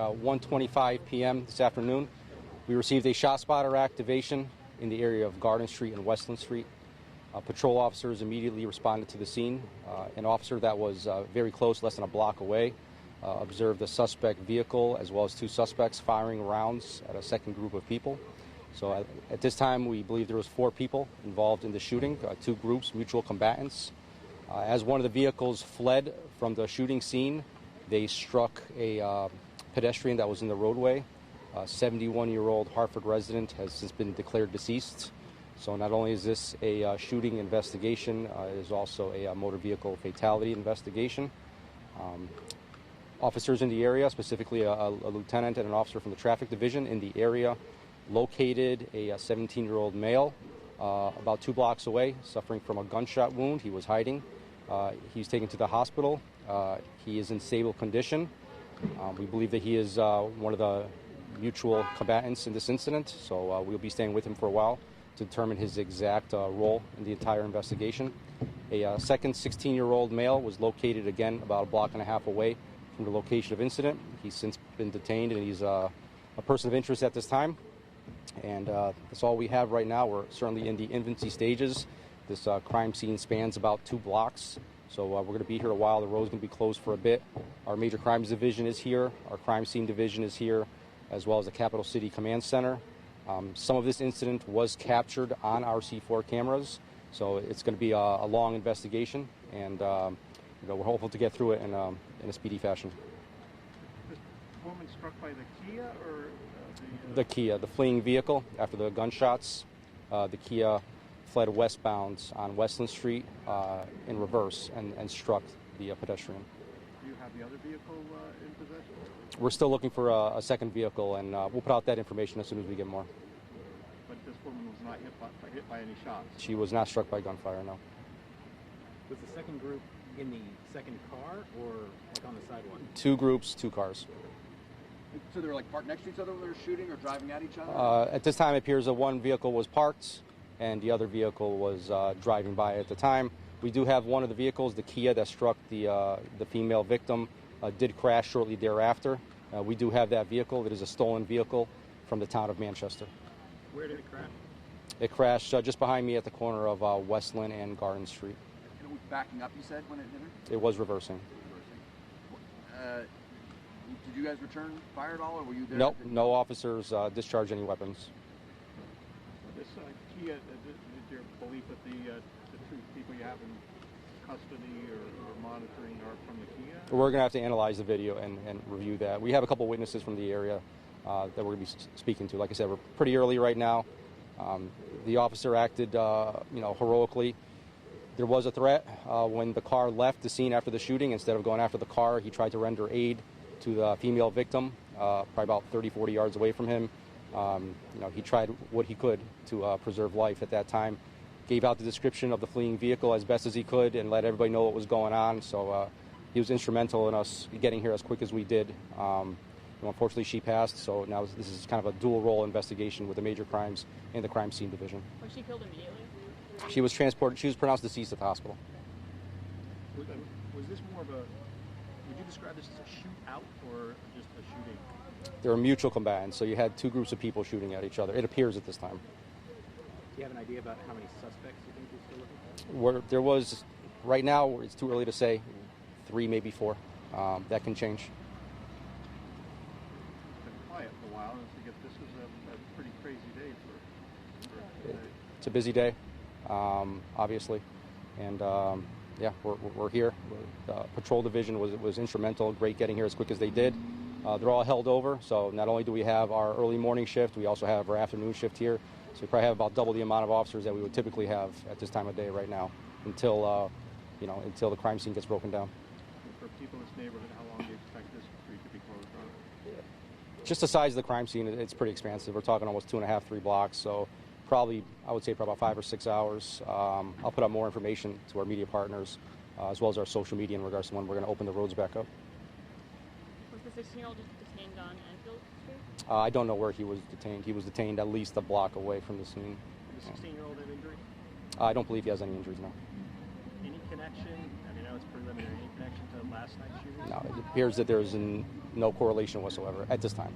1:25 p.m. this afternoon, we received a shot spotter activation in the area of Garden Street and Westland Street. Patrol officers immediately responded to the scene. An officer that was very close, less than a block away, observed a suspect vehicle as well as two suspects firing rounds at a second group of people. So at this time, we believe there was 4 people involved in the shooting, 2 groups, mutual combatants. As one of the vehicles fled from the shooting scene, they struck a pedestrian that was in the roadway. A 71-year-old Hartford resident has since been declared deceased. So not only is this a shooting investigation, it is also a motor vehicle fatality investigation. Officers in the area, specifically a lieutenant and an officer from the traffic division in the area, located a 17-year-old male about 2 blocks away, suffering from a gunshot wound. He was hiding. He's taken to the hospital. He is in stable condition. We believe that he is one of the mutual combatants in this incident, so we'll be staying with him for a while to determine his exact role in the entire investigation. A second 16-year-old male was located again about a block and a half away from the location of incident. He's since been detained, and he's a person of interest at this time. And that's all we have right now. We're certainly in the infancy stages. This crime scene spans about 2 blocks, so we're going to be here a while. The road's going to be closed for a bit. Our major crimes division is here. Our crime scene division is here, as well as the Capital City Command Center. Some of this incident was captured on our C4 cameras, so it's going to be a long investigation, and we're hopeful to get through it in a speedy fashion. This woman struck by the Kia or the Kia, the fleeing vehicle after the gunshots. The Kia fled westbound on Westland Street in reverse and struck the pedestrian. Do you have the other vehicle in possession? We're still looking for a second vehicle, and we'll put out that information as soon as we get more. But this woman was not hit by any shots? She was not struck by gunfire, no. Was the second group in the second car or like on the sidewalk? 2 groups, 2 cars. So they were like parked next to each other when they were shooting or driving at each other? At this time, it appears that one vehicle was parked and the other vehicle was driving by at the time. We do have one of the vehicles, the Kia that struck the female victim, did crash shortly thereafter. We do have that vehicle. It is a stolen vehicle from the town of Manchester. Where did it crash? It crashed just behind me at the corner of Westland and Garden Street. And it was backing up, you said, when it hit her? It was reversing. Did you guys return fire at all, or were you there? Nope, no officers discharged any weapons. This Kia, is your belief that the 2 people you have in custody or monitoring are from the Kia? We're going to have to analyze the video and review that. We have a couple witnesses from the area that we're going to be speaking to. Like I said, we're pretty early right now. The officer acted, heroically. There was a threat when the car left the scene after the shooting. Instead of going after the car, he tried to render aid to the female victim, probably about 30, 40 yards away from him. He tried what he could to preserve life at that time. Gave out the description of the fleeing vehicle as best as he could and let everybody know what was going on. So he was instrumental in us getting here as quick as we did. Unfortunately, she passed, so now this is kind of a dual role investigation with the major crimes and the crime scene division. Was she killed immediately? She was transported. She was pronounced deceased at the hospital. Was this more of a, would you describe this as a shootout or just a shooting? They were mutual combatants, so you had 2 groups of people shooting at each other. It appears at this time. Do you have an idea about how many suspects you think you're still looking for? There was, right now, it's too early to say, 3, maybe 4. That can change. It's been quiet for a while, and I guess this is a pretty crazy day for It's a busy day, obviously, and we're here. The patrol division was instrumental, great getting here as quick as they did. They're all held over, so not only do we have our early morning shift, we also have our afternoon shift here. So we probably have about double the amount of officers that we would typically have at this time of day right now, until the crime scene gets broken down. And for people in this neighborhood, how long do you expect this street to be closed on? Just the size of the crime scene, it's pretty expansive. We're talking almost 2.5, 3 blocks, so probably, I would say, probably about 5 or 6 hours. I'll put out more information to our media partners, as well as our social media in regards to when we're going to open the roads back up. Was the 16-year-old detained on Enfield Street? I don't know where he was detained. He was detained at least a block away from the scene. Did the 16-year-old have injury? I don't believe he has any injuries, no. Any connection, I mean, I know it's preliminary, any connection to last night's shooting? No, it appears that there's no correlation whatsoever at this time.